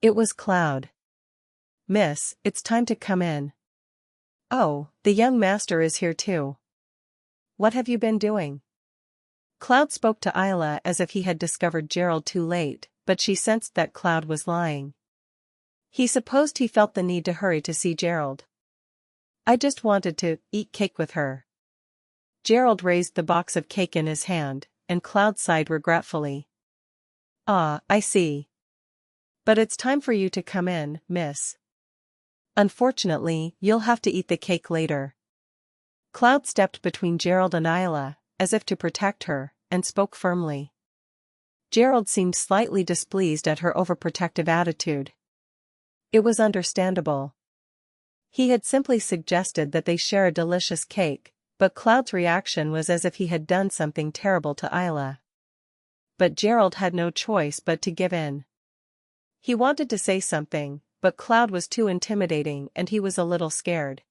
It was Cloud. "Miss, it's time to come in." "Oh, the young master is here too. What have you been doing?" Cloud spoke to Isla as if he had discovered Gerald too late, but she sensed that Cloud was lying. He supposed he felt the need to hurry to see Gerald. "I just wanted to eat cake with her." Gerald raised the box of cake in his hand, and Cloud sighed regretfully. "Ah, I see. But it's time for you to come in, miss. Unfortunately, you'll have to eat the cake later." Cloud stepped between Gerald and Isla, as if to protect her, and spoke firmly. Gerald seemed slightly displeased at her overprotective attitude. It was understandable. He had simply suggested that they share a delicious cake, but Cloud's reaction was as if he had done something terrible to Isla. But Gerald had no choice but to give in. He wanted to say something, but Cloud was too intimidating and he was a little scared.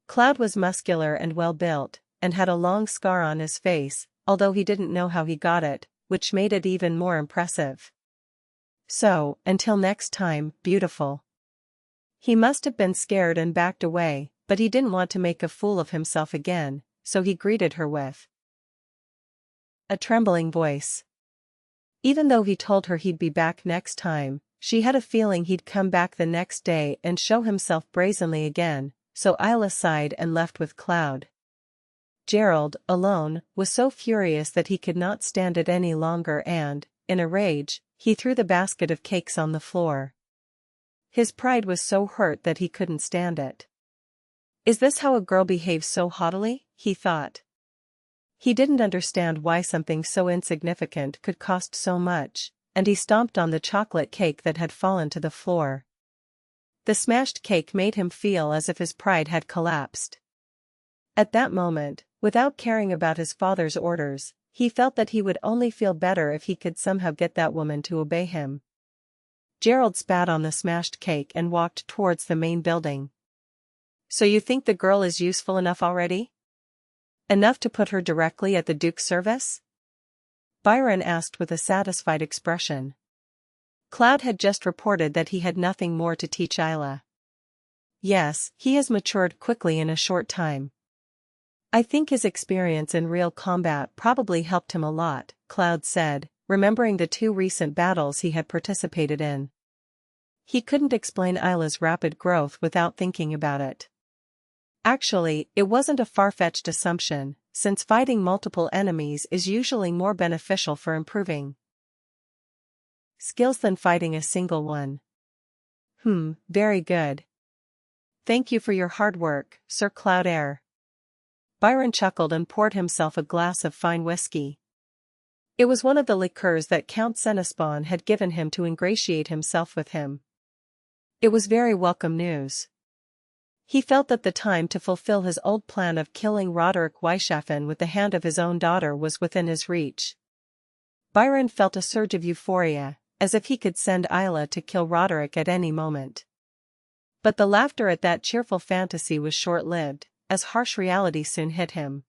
Cloud was muscular and well-built, and had a long scar on his face, although he didn't know how he got it, which made it even more impressive. "So, until next time, beautiful." He must have been scared and backed away, but he didn't want to make a fool of himself again, so he greeted her with a trembling voice. Even though he told her he'd be back next time, she had a feeling he'd come back the next day and show himself brazenly again, so Isla sighed and left with Cloud. Gerald, alone, was so furious that he could not stand it any longer and, in a rage, he threw the basket of cakes on the floor. His pride was so hurt that he couldn't stand it. "Is this how a girl behaves so haughtily?" he thought. He didn't understand why something so insignificant could cost so much, and he stomped on the chocolate cake that had fallen to the floor. The smashed cake made him feel as if his pride had collapsed. At that moment, without caring about his father's orders, he felt that he would only feel better if he could somehow get that woman to obey him. Gerald spat on the smashed cake and walked towards the main building. "So you think the girl is useful enough already? Enough to put her directly at the Duke's service?" Byron asked with a satisfied expression. Cloud had just reported that he had nothing more to teach Isla. "Yes, he has matured quickly in a short time. I think his experience in real combat probably helped him a lot," Cloud said, remembering the 2 recent battles he had participated in. He couldn't explain Isla's rapid growth without thinking about it. Actually, it wasn't a far-fetched assumption, since fighting multiple enemies is usually more beneficial for improving skills than fighting a single one. Very good. Thank you for your hard work, Sir Cloud Air." Byron chuckled and poured himself a glass of fine whiskey. It was one of the liqueurs that Count Senespawn had given him to ingratiate himself with him. It was very welcome news. He felt that the time to fulfill his old plan of killing Roderick Weishafen with the hand of his own daughter was within his reach. Byron felt a surge of euphoria, as if he could send Isla to kill Roderick at any moment. But the laughter at that cheerful fantasy was short-lived, as harsh reality soon hit him.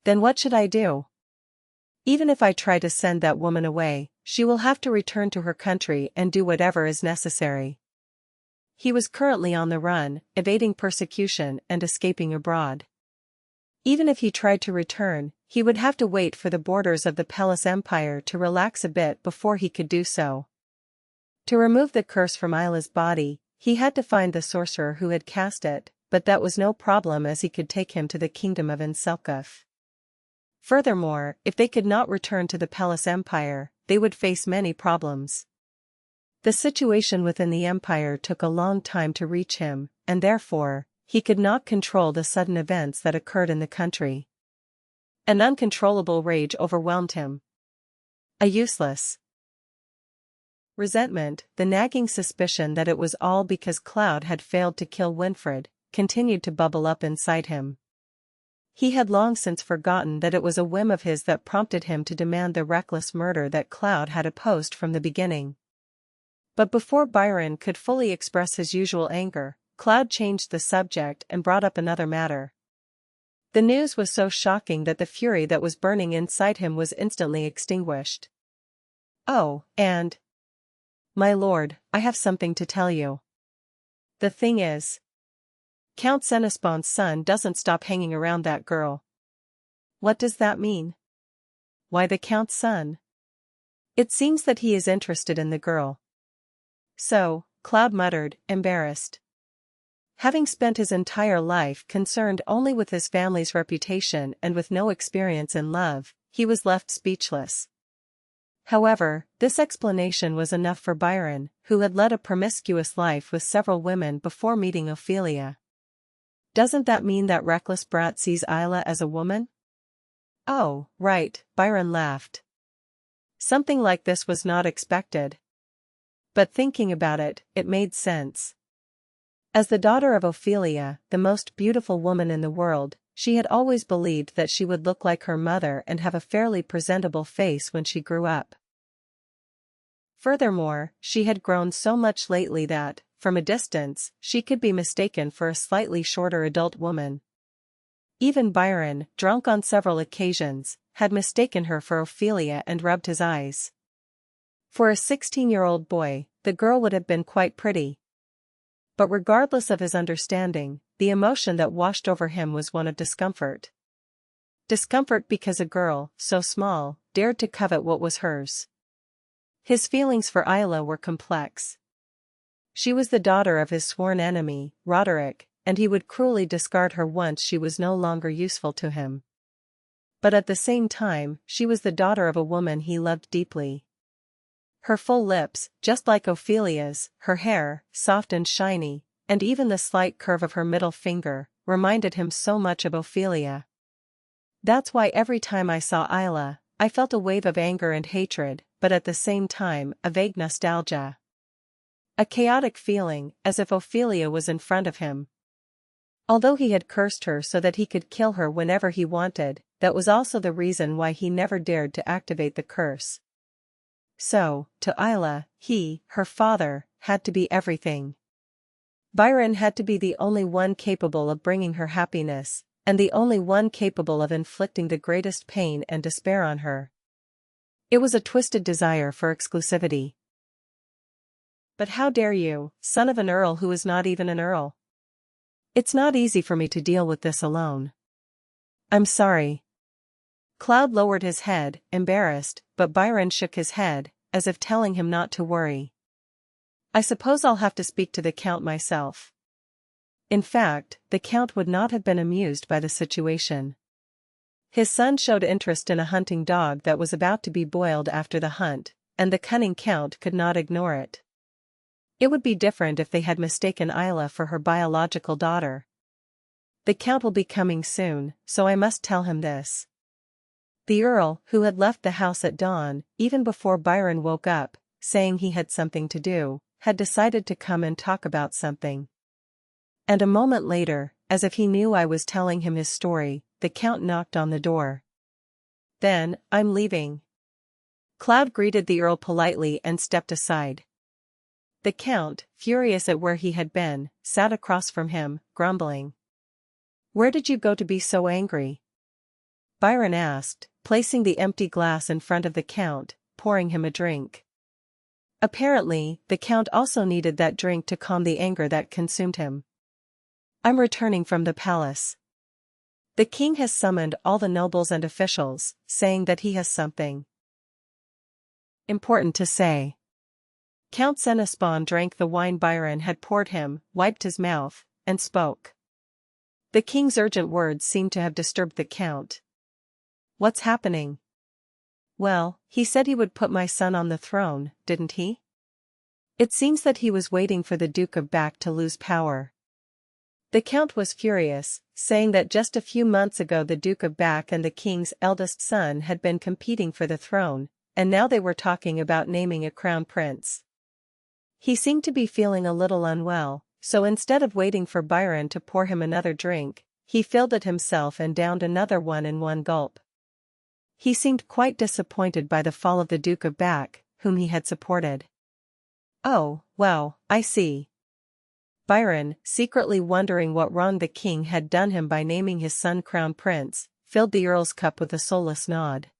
"Then what should I do? Even if I try to send that woman away, she will have to return to her country and do whatever is necessary." He was currently on the run, evading persecution and escaping abroad. Even if he tried to return, he would have to wait for the borders of the Palace Empire to relax a bit before he could do so. To remove the curse from Isla's body, he had to find the sorcerer who had cast it, but that was no problem as he could take him to the kingdom of Inselkuf. Furthermore, if they could not return to the Palace Empire, they would face many problems. The situation within the empire took a long time to reach him, and therefore, he could not control the sudden events that occurred in the country. An uncontrollable rage overwhelmed him. A useless resentment, the nagging suspicion that it was all because Cloud had failed to kill Winfred, continued to bubble up inside him. He had long since forgotten that it was a whim of his that prompted him to demand the reckless murder that Cloud had opposed from the beginning. But before Byron could fully express his usual anger, Cloud changed the subject and brought up another matter. The news was so shocking that the fury that was burning inside him was instantly extinguished. "Oh, and My lord, I have something to tell you. The thing is, Count Senespon's son doesn't stop hanging around that girl. What does that mean? Why the Count's son? It seems that he is interested in the girl. So, Cloud muttered, embarrassed. Having spent his entire life concerned only with his family's reputation and with no experience in love, he was left speechless. However, this explanation was enough for Byron, who had led a promiscuous life with several women before meeting Ophelia. Doesn't that mean that reckless brat sees Isla as a woman? Oh, right, Byron laughed. Something like this was not expected. But thinking about it, it made sense. As the daughter of Ophelia, the most beautiful woman in the world, she had always believed that she would look like her mother and have a fairly presentable face when she grew up. Furthermore, she had grown so much lately that, from a distance, she could be mistaken for a slightly shorter adult woman. Even Byron, drunk on several occasions, had mistaken her for Ophelia and rubbed his eyes. For a 16-year-old boy, the girl would have been quite pretty. But regardless of his understanding, the emotion that washed over him was one of discomfort. Discomfort because a girl, so small, dared to covet what was hers. His feelings for Isla were complex. She was the daughter of his sworn enemy, Roderick, and he would cruelly discard her once she was no longer useful to him. But at the same time, she was the daughter of a woman he loved deeply. Her full lips, just like Ophelia's, her hair, soft and shiny, and even the slight curve of her middle finger, reminded him so much of Ophelia. That's why every time I saw Isla, I felt a wave of anger and hatred, but at the same time, a vague nostalgia. A chaotic feeling, as if Ophelia was in front of him. Although he had cursed her so that he could kill her whenever he wanted, that was also the reason why he never dared to activate the curse. So, to Isla, he, her father, had to be everything. Byron had to be the only one capable of bringing her happiness, and the only one capable of inflicting the greatest pain and despair on her. It was a twisted desire for exclusivity. But how dare you, son of an earl who is not even an earl? It's not easy for me to deal with this alone. I'm sorry. Cloud lowered his head, embarrassed, but Byron shook his head, as if telling him not to worry. I suppose I'll have to speak to the Count myself. In fact, the Count would not have been amused by the situation. His son showed interest in a hunting dog that was about to be boiled after the hunt, and the cunning Count could not ignore it. It would be different if they had mistaken Isla for her biological daughter. The Count will be coming soon, so I must tell him this. The Earl, who had left the house at dawn, even before Byron woke up, saying he had something to do, had decided to come and talk about something. And a moment later, as if he knew I was telling him his story, the Count knocked on the door. Then, I'm leaving. Cloud greeted the Earl politely and stepped aside. The Count, furious at where he had been, sat across from him, grumbling. Where did you go to be so angry? Byron asked, placing the empty glass in front of the Count, pouring him a drink. Apparently, the Count also needed that drink to calm the anger that consumed him. I'm returning from the palace. The king has summoned all the nobles and officials, saying that he has something important to say. Count Senespon drank the wine Byron had poured him, wiped his mouth, and spoke. The king's urgent words seemed to have disturbed the Count. What's happening? Well, he said he would put my son on the throne, didn't he? It seems that he was waiting for the Duke of Bec to lose power. The Count was furious, saying that just a few months ago the Duke of Bec and the king's eldest son had been competing for the throne, and now they were talking about naming a crown prince. He seemed to be feeling a little unwell, so instead of waiting for Byron to pour him another drink, he filled it himself and downed another one in one gulp. He seemed quite disappointed by the fall of the Duke of Bec, whom he had supported. Oh, well, I see. Byron, secretly wondering what wrong the king had done him by naming his son crown prince, filled the Earl's cup with a soulless nod.